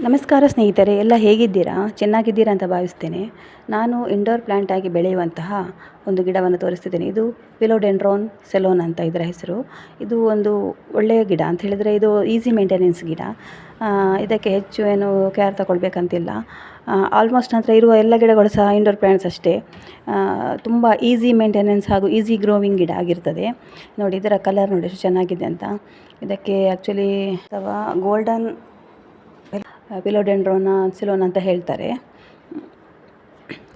ನಮಸ್ಕಾರ ಸ್ನೇಹಿತರೆ, ಎಲ್ಲ ಹೇಗಿದ್ದೀರಾ? ಚೆನ್ನಾಗಿದ್ದೀರಾ ಅಂತ ಭಾವಿಸ್ತೇನೆ. ನಾನು ಇಂಡೋರ್ ಪ್ಲ್ಯಾಂಟ್ ಆಗಿ ಬೆಳೆಯುವಂತಹ ಒಂದು ಗಿಡವನ್ನು ತೋರಿಸ್ತಿದ್ದೇನೆ. ಇದು ಫಿಲೋಡೆಂಡ್ರಾನ್ ಸೆಲೋನ್ ಅಂತ ಇದರ ಹೆಸರು. ಇದು ಒಂದು ಒಳ್ಳೆಯ ಗಿಡ ಅಂತ ಹೇಳಿದರೆ ಇದು ಈಸಿ ಮೇಂಟೆನೆನ್ಸ್ ಗಿಡ. ಇದಕ್ಕೆ ಹೆಚ್ಚು ಏನು ಕೇರ್ ತಗೊಳ್ಬೇಕಂತಿಲ್ಲ. ಆಲ್ಮೋಸ್ಟ್ ನಂತರ ಇರುವ ಎಲ್ಲ ಗಿಡಗಳು ಸಹ ಇಂಡೋರ್ ಪ್ಲ್ಯಾಂಟ್ಸ್ ಅಷ್ಟೇ. ತುಂಬ ಈಸಿ ಮೇಂಟೆನೆನ್ಸ್ ಹಾಗೂ ಈಸಿ ಗ್ರೋವಿಂಗ್ ಗಿಡ ಆಗಿರ್ತದೆ. ನೋಡಿ ಇದರ ಕಲರ್ ನೋಡಿ ಎಷ್ಟು ಚೆನ್ನಾಗಿದೆ ಅಂತ. ಇದಕ್ಕೆ ಆ್ಯಕ್ಚುಲಿ ಅಥವಾ ಗೋಲ್ಡನ್ ಫಿಲೋಡೆಂಡ್ರಾನ್ ಸೆಲೋನ್ ಅಂತ ಹೇಳ್ತಾರೆ.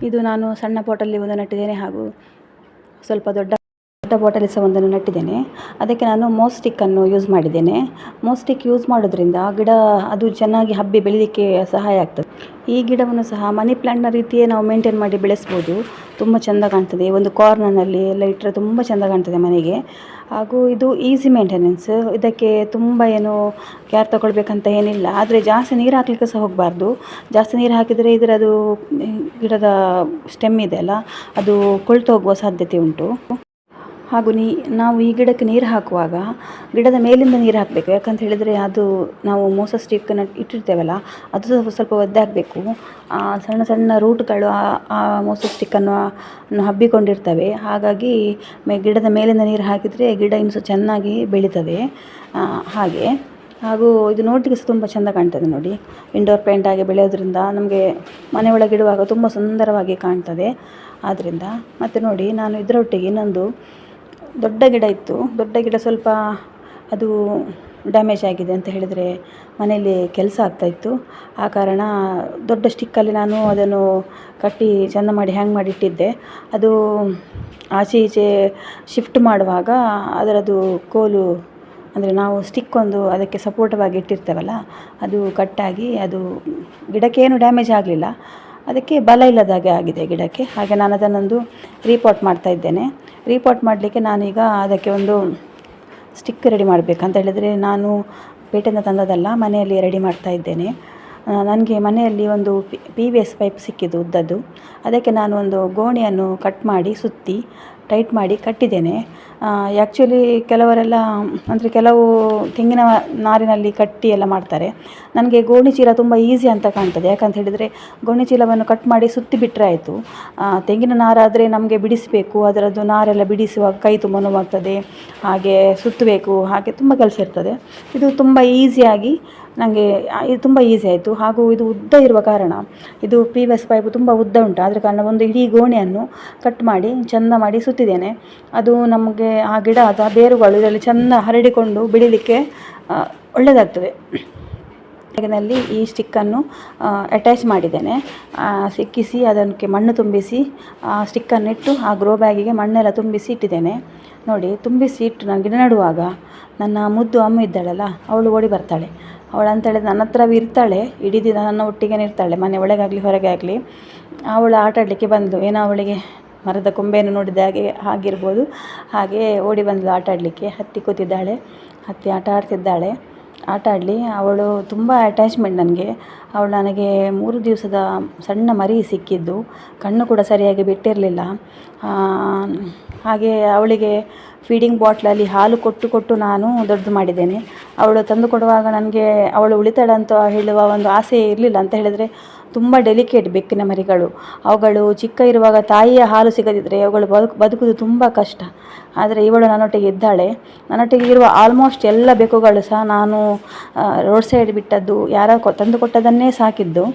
ಇದು ನಾನು ಸಣ್ಣ ಪಾಟಲ್ಲಿ ಒಂದು ನೆಟ್ಟಿದ್ದೇನೆ ಹಾಗೂ ಸ್ವಲ್ಪ ದೊಡ್ಡ ಬಾಟಲಿ ಸಹ ಒಂದನ್ನು ನೆಟ್ಟಿದ್ದೇನೆ. ಅದಕ್ಕೆ ನಾನು ಮೋಸ್ಟಿಕ್ಕನ್ನು ಯೂಸ್ ಮಾಡಿದ್ದೇನೆ. ಮೋಸ್ಟಿಕ್ ಯೂಸ್ ಮಾಡೋದ್ರಿಂದ ಗಿಡ ಅದು ಚೆನ್ನಾಗಿ ಹಬ್ಬಿ ಬೆಳೀಲಿಕ್ಕೆ ಸಹಾಯ ಆಗ್ತದೆ. ಈ ಗಿಡವನ್ನು ಸಹ ಮನಿ ಪ್ಲ್ಯಾಂಟ್ನ ರೀತಿಯೇ ನಾವು ಮೇಂಟೈನ್ ಮಾಡಿ ಬೆಳೆಸ್ಬೋದು. ತುಂಬ ಚೆಂದ ಕಾಣ್ತದೆ. ಒಂದು ಕಾರ್ನರ್ನಲ್ಲಿ ಎಲ್ಲ ಇಟ್ಟರೆ ತುಂಬ ಚೆಂದ ಕಾಣ್ತದೆ ಮನೆಗೆ. ಹಾಗೂ ಇದು ಈಸಿ ಮೇಂಟೆನೆನ್ಸ್. ಇದಕ್ಕೆ ತುಂಬ ಏನು ಕೇರ್ ತಗೊಳ್ಬೇಕಂತ ಏನಿಲ್ಲ. ಆದರೆ ಜಾಸ್ತಿ ನೀರು ಹಾಕಲಿಕ್ಕೆ ಸಹ ಹೋಗಬಾರ್ದು. ಜಾಸ್ತಿ ನೀರು ಹಾಕಿದರೆ ಇದರದು ಗಿಡದ ಸ್ಟೆಮ್ ಇದೆ ಅಲ್ಲ, ಅದು ಕೊಳ್ತು ಹೋಗುವ ಸಾಧ್ಯತೆ ಉಂಟು. ಹಾಗೂ ನಾವು ಈ ಗಿಡಕ್ಕೆ ನೀರು ಹಾಕುವಾಗ ಗಿಡದ ಮೇಲಿಂದ ನೀರು ಹಾಕಬೇಕು. ಯಾಕಂತ ಹೇಳಿದರೆ ಅದು ನಾವು ಮೋಸ ಸ್ಟಿಕ್ಕನ್ನು ಇಟ್ಟಿರ್ತೇವಲ್ಲ, ಅದು ಸ್ವಲ್ಪ ಒದ್ದಾಗಬೇಕು. ಸಣ್ಣ ಸಣ್ಣ ರೂಟ್ಗಳು ಆ ಮೋಸ ಸ್ಟಿಕ್ಕನ್ನು ಹಬ್ಬಿಕೊಂಡಿರ್ತವೆ. ಹಾಗಾಗಿ ಗಿಡದ ಮೇಲಿಂದ ನೀರು ಹಾಕಿದರೆ ಗಿಡ ಇನ್ನೂ ಚೆನ್ನಾಗಿ ಬೆಳೀತದೆ. ಹಾಗೂ ಇದು ನೋಡಲಿಕ್ಕೆ ಸಹ ತುಂಬ ಚೆಂದ ಕಾಣ್ತದೆ. ನೋಡಿ, ಇಂಡೋರ್ ಪ್ಲ್ಯಾಂಟ್ ಆಗಿ ಬೆಳೆಯೋದ್ರಿಂದ ನಮಗೆ ಮನೆಯೊಳಗೆ ಇಡುವಾಗ ತುಂಬ ಸುಂದರವಾಗಿ ಕಾಣ್ತದೆ. ಆದ್ದರಿಂದ ಮತ್ತು ನೋಡಿ, ನಾನು ಇದರೊಟ್ಟಿಗೆ ಇನ್ನೊಂದು ದೊಡ್ಡ ಗಿಡ ಇತ್ತು. ದೊಡ್ಡ ಗಿಡ ಸ್ವಲ್ಪ ಅದು ಡ್ಯಾಮೇಜ್ ಆಗಿದೆ ಅಂತ ಹೇಳಿದರೆ ಮನೆಯಲ್ಲಿ ಕೆಲಸ ಆಗ್ತಾಯಿತ್ತು. ಆ ಕಾರಣ ದೊಡ್ಡ ಸ್ಟಿಕ್ಕಲ್ಲಿ ನಾನು ಅದನ್ನು ಕಟ್ಟಿ ಚೆಂದ ಮಾಡಿ ಹ್ಯಾಂಗ್ ಮಾಡಿ ಇಟ್ಟಿದ್ದೆ. ಅದು ಆಚೆ ಈಚೆ ಶಿಫ್ಟ್ ಮಾಡುವಾಗ ಅದರದ್ದು ಕೋಲು ಅಂದರೆ ನಾವು ಸ್ಟಿಕ್ ಒಂದು ಅದಕ್ಕೆ ಸಪೋರ್ಟವಾಗಿ ಇಟ್ಟಿರ್ತೇವಲ್ಲ, ಅದು ಕಟ್ಟಾಗಿ ಅದು ಗಿಡಕ್ಕೇನು ಡ್ಯಾಮೇಜ್ ಆಗಲಿಲ್ಲ. ಅದಕ್ಕೆ ಬಲ ಇಲ್ಲದಾಗೆ ಆಗಿದೆ ಗಿಡಕ್ಕೆ. ಹಾಗೆ ನಾನು ಅದನ್ನೊಂದು ರೀಪಾಟ್ ಮಾಡ್ತಾಯಿದ್ದೇನೆ. ರೀಪಾಟ್ ಮಾಡಲಿಕ್ಕೆ ನಾನೀಗ ಅದಕ್ಕೆ ಒಂದು ಸ್ಟಿಕ್ ರೆಡಿ ಮಾಡಬೇಕಂತ ಹೇಳಿದರೆ ನಾನು ಪೇಟೆಯಿಂದ ತಂದದಲ್ಲ, ಮನೆಯಲ್ಲಿ ರೆಡಿ ಮಾಡ್ತಾಯಿದ್ದೇನೆ. ನನಗೆ ಮನೆಯಲ್ಲಿ ಒಂದು PVS ಪೈಪ್ ಸಿಕ್ಕಿದ್ದು ಉದ್ದದ್ದು. ಅದಕ್ಕೆ ನಾನು ಒಂದು ಗೋಣಿಯನ್ನು ಕಟ್ ಮಾಡಿ ಸುತ್ತಿ ಟೈಟ್ ಮಾಡಿ ಕಟ್ಟಿದ್ದೇನೆ. ಆ್ಯಕ್ಚುಲಿ ಕೆಲವರೆಲ್ಲ ಅಂದರೆ ಕೆಲವು ತೆಂಗಿನ ನಾರಿನಲ್ಲಿ ಕಟ್ಟಿ ಎಲ್ಲ ಮಾಡ್ತಾರೆ. ನನಗೆ ಗೋಣಿ ಚೀಲ ತುಂಬ ಈಸಿ ಅಂತ ಕಾಣ್ತದೆ. ಯಾಕಂತ ಹೇಳಿದರೆ ಗೋಣಿ ಚೀಲವನ್ನು ಕಟ್ ಮಾಡಿ ಸುತ್ತಿ ಬಿಟ್ಟರೆ ಆಯಿತು. ತೆಂಗಿನ ನಾರಾದರೆ ನಮಗೆ ಬಿಡಿಸಬೇಕು, ಅದರದ್ದು ನಾರೆಲ್ಲ ಬಿಡಿಸುವಾಗ ಕೈ ತುಂಬ ನೋವಾಗ್ತದೆ. ಹಾಗೆ ಸುತ್ತಬೇಕು, ಹಾಗೆ ತುಂಬ ಕೆಲಸ ಇರ್ತದೆ. ಇದು ತುಂಬ ಈಸಿಯಾಗಿ ನನಗೆ ಇದು ತುಂಬ ಈಸಿ ಆಯಿತು. ಹಾಗೂ ಇದು ಉದ್ದ ಇರುವ ಕಾರಣ ಇದು PVS ಪೈಪು ತುಂಬ ಉದ್ದ ಉಂಟು. ಆದ ಕಾರಣ ಒಂದು ಇಡೀ ಗೋಣಿಯನ್ನು ಕಟ್ ಮಾಡಿ ಚೆಂದ ಮಾಡಿ ಸುತ್ತಿದ್ದೇನೆ. ಅದು ನಮಗೆ ಆ ಗಿಡದ ಬೇರುಗಳು ಇದರಲ್ಲಿ ಚೆಂದ ಹರಡಿಕೊಂಡು ಬೆಳೀಲಿಕ್ಕೆ ಒಳ್ಳೆಯದಾಗ್ತದೆ. ಬ್ಯಾಗಿನಲ್ಲಿ ಈ ಸ್ಟಿಕ್ಕನ್ನು ಅಟ್ಯಾಚ್ ಮಾಡಿದ್ದೇನೆ. ಸಿಕ್ಕಿಸಿ ಅದಕ್ಕೆ ಮಣ್ಣು ತುಂಬಿಸಿ ಸ್ಟಿಕ್ಕನ್ನಿಟ್ಟು ಆ ಗ್ರೋ ಬ್ಯಾಗಿಗೆ ಮಣ್ಣೆಲ್ಲ ತುಂಬಿಸಿ ಇಟ್ಟಿದ್ದೇನೆ. ನೋಡಿ, ತುಂಬಿಸಿ ಇಟ್ಟು ನಾನು ಗಿಡ ನೆಡುವಾಗ ನನ್ನ ಮುದ್ದು ಅಮ್ಮ ಇದ್ದಾಳಲ್ಲ, ಅವಳು ಓಡಿ ಬರ್ತಾಳೆ. ಅವಳು ಅಂತೇಳಿದ್ರೆ ನನ್ನ ಹತ್ರವೇ ಇರ್ತಾಳೆ, ಇಡೀ ದಿನ ನನ್ನ ಒಟ್ಟಿಗೆ ಇರ್ತಾಳೆ. ಮನೆ ಒಳಗಾಗಲಿ ಹೊರಗೆ ಆಗಲಿ ಅವಳು ಆಟಾಡಲಿಕ್ಕೆ ಬಂದು ಏನೋ ಅವಳಿಗೆ ಮರದ ಕೊಂಬೆಯನ್ನು ನೋಡಿದ ಹಾಗೆ ಆಗಿರ್ಬೋದು, ಹಾಗೆ ಓಡಿ ಬಂದಳು ಆಟಾಡಲಿಕ್ಕೆ. ಹತ್ತಿ ಕೂತಿದ್ದಾಳೆ, ಹತ್ತಿ ಆಟ ಆಡ್ತಿದ್ದಾಳೆ. ಆಟ ಆಡಲಿ, ಅವಳು ತುಂಬ ಅಟ್ಯಾಚ್ಮೆಂಟ್ ನನಗೆ. ಅವಳು ನನಗೆ 3 ದಿವಸದ ಸಣ್ಣ ಮರಿ ಸಿಕ್ಕಿದ್ದು, ಕಣ್ಣು ಕೂಡ ಸರಿಯಾಗಿ ಬಿಟ್ಟಿರಲಿಲ್ಲ. ಹಾಗೆ ಅವಳಿಗೆ ಫೀಡಿಂಗ್ ಬಾಟ್ಲಲ್ಲಿ ಹಾಲು ಕೊಟ್ಟು ನಾನು ದೊಡ್ಡದು ಮಾಡಿದ್ದೇನೆ. ಅವಳು ತಂದು ಕೊಡುವಾಗ ನನಗೆ ಅವಳು ಉಳಿತಾಳೆ ಅಂತ ಹೇಳುವ ಒಂದು ಆಸೆ ಇರಲಿಲ್ಲ. ಅಂತ ಹೇಳಿದರೆ ತುಂಬ ಡೆಲಿಕೇಟ್ ಬೆಕ್ಕಿನ ಮರಿಗಳು. ಅವುಗಳು ಚಿಕ್ಕ ಇರುವಾಗ ತಾಯಿಯ ಹಾಲು ಸಿಗದಿದ್ದರೆ ಅವುಗಳು ಬದುಕುವುದು ತುಂಬ ಕಷ್ಟ. ಆದರೆ ಇವಳು ನನ್ನೊಟ್ಟಿಗೆ ಇದ್ದಾಳೆ. ನನ್ನೊಟ್ಟಿಗೆ ಇರುವ ಆಲ್ಮೋಸ್ಟ್ ಎಲ್ಲ ಬೆಕ್ಕುಗಳು ಸಹ ನಾನು ರೋಡ್ ಸೈಡ್ ಬಿಟ್ಟದ್ದು, ಯಾರೋ ತಂದು ಕೊಟ್ಟದನ್ನೇ ಸಾಕಿದ್ದು.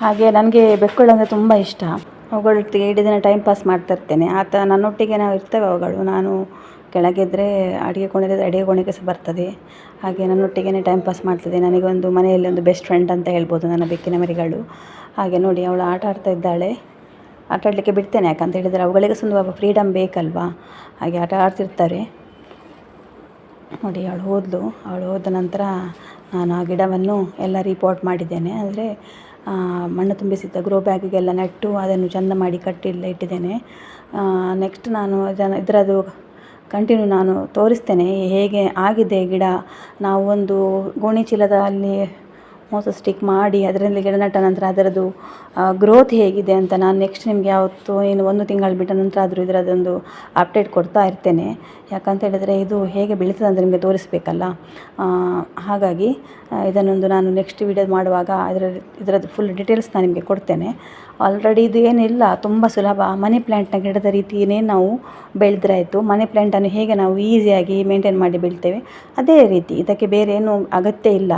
ಹಾಗೆ ನನಗೆ ಬೆಕ್ಕುಗಳಂದರೆ ತುಂಬ ಇಷ್ಟ. ಅವುಗಳೊಟ್ಟಿಗೆ ಇಡೀ ದಿನ ಟೈಮ್ ಪಾಸ್ ಮಾಡ್ತಿರ್ತೇನೆ. ನನ್ನೊಟ್ಟಿಗೆ ನಾವು ಇರ್ತೇವೆ ಅವುಗಳು. ನಾನು ಕೆಳಗಿದ್ದರೆ ಅಡುಗೆ ಕೋಣೆಗೆ ಸಹ ಬರ್ತದೆ. ಹಾಗೆ ನನ್ನೊಟ್ಟಿಗೆ ಟೈಮ್ ಪಾಸ್ ಮಾಡ್ತದೆ. ನನಗೆ ಒಂದು ಮನೆಯಲ್ಲಿ ಒಂದು ಬೆಸ್ಟ್ ಫ್ರೆಂಡ್ ಅಂತ ಹೇಳ್ಬೋದು ನನ್ನ ಬೆಕ್ಕಿನ ಮರಿಗಳು. ಹಾಗೆ ನೋಡಿ, ಅವಳು ಆಟ ಆಡ್ತಾ ಇದ್ದಾಳೆ. ಆಟ ಆಡಲಿಕ್ಕೆ ಬಿಡ್ತೇನೆ, ಯಾಕಂತ ಹೇಳಿದರೆ ಅವುಗಳಿಗೆ ಸ್ವಲ್ಪ ಫ್ರೀಡಮ್ ಬೇಕಲ್ವಾ. ಹಾಗೆ ಆಟ ಆಡ್ತಿರ್ತಾರೆ. ನೋಡಿ, ಅವಳು ಹೋದ ನಂತರ ನಾನು ಆ ಗಿಡವನ್ನು ಎಲ್ಲ ರೀಪಾಟ್ ಮಾಡಿದ್ದೇನೆ. ಅಂದರೆ ಮಣ್ಣು ತುಂಬಿಸಿದ್ದ ಗ್ರೋ ಬ್ಯಾಗಿಗೆಲ್ಲ ನೆಟ್ಟು ಅದನ್ನು ಚೆಂದ ಮಾಡಿ ಕಟ್ಟಿಲ್ಲ ಇಟ್ಟಿದ್ದೇನೆ. ನೆಕ್ಸ್ಟ್ ನಾನು ಇದರದ್ದು ಕಂಟಿನ್ಯೂ ನಾನು ತೋರಿಸ್ತೇನೆ ಹೇಗೆ ಆಗಿದೆ ಗಿಡ. ನಾವು ಒಂದು ಗೋಣಿ ಚೀಲದಲ್ಲಿ ಮೋಸ ಸ್ಟಿಕ್ ಮಾಡಿ ಅದರಲ್ಲಿ ಗಿಡ ನೆಟ್ಟ ನಂತರ ಅದರದ್ದು ಗ್ರೋತ್ ಹೇಗಿದೆ ಅಂತ ನಾನು ನೆಕ್ಸ್ಟ್ ನಿಮಗೆ ಯಾವತ್ತು ಏನು 1 ತಿಂಗಳು ಬಿಟ್ಟ ನಂತರ ಆದರೂ ಇದರದೊಂದು ಅಪ್ಡೇಟ್ ಕೊಡ್ತಾ ಇರ್ತೇನೆ. ಯಾಕಂತ ಹೇಳಿದರೆ ಇದು ಹೇಗೆ ಬೆಳೀತದೆ ಅಂತ ನಿಮಗೆ ತೋರಿಸ್ಬೇಕಲ್ಲ. ಹಾಗಾಗಿ ಇದನ್ನೊಂದು ನಾನು ನೆಕ್ಸ್ಟ್ ವಿಡಿಯೋ ಮಾಡುವಾಗ ಇದರದ್ದು ಫುಲ್ ಡೀಟೇಲ್ಸ್ ನಾನು ನಿಮಗೆ ಕೊಡ್ತೇನೆ. ಆಲ್ರೆಡಿ ಇದು ಏನಿಲ್ಲ, ತುಂಬ ಸುಲಭ. ಮನಿ ಪ್ಲ್ಯಾಂಟ್ನ ಗಿಡದ ರೀತಿಯೇ ನಾವು ಬೆಳೆದ್ರೆ ಆಯಿತು. ಮನಿ ಪ್ಲ್ಯಾಂಟನ್ನು ಹೇಗೆ ನಾವು ಈಸಿಯಾಗಿ ಮೇಂಟೈನ್ ಮಾಡಿ ಬೆಳಿತೇವೆ ಅದೇ ರೀತಿ, ಇದಕ್ಕೆ ಬೇರೆ ಏನು ಅಗತ್ಯ ಇಲ್ಲ.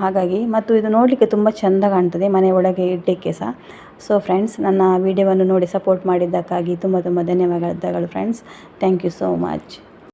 ಹಾಗಾಗಿ ಮತ್ತು ಇದು ನೋಡಲಿಕ್ಕೆ ತುಂಬ ಚೆಂದ ಕಾಣ್ತದೆ ಮನೆ ಒಳಗೆ ಇಡಲಿಕ್ಕೆ ಸಹ. ಸೊ ಫ್ರೆಂಡ್ಸ್, ನನ್ನ ವಿಡಿಯೋವನ್ನು ನೋಡಿ ಸಪೋರ್ಟ್ ಮಾಡಿದ್ದಕ್ಕಾಗಿ ತುಂಬ ಧನ್ಯವಾದಗಳು friends. Thank you so much.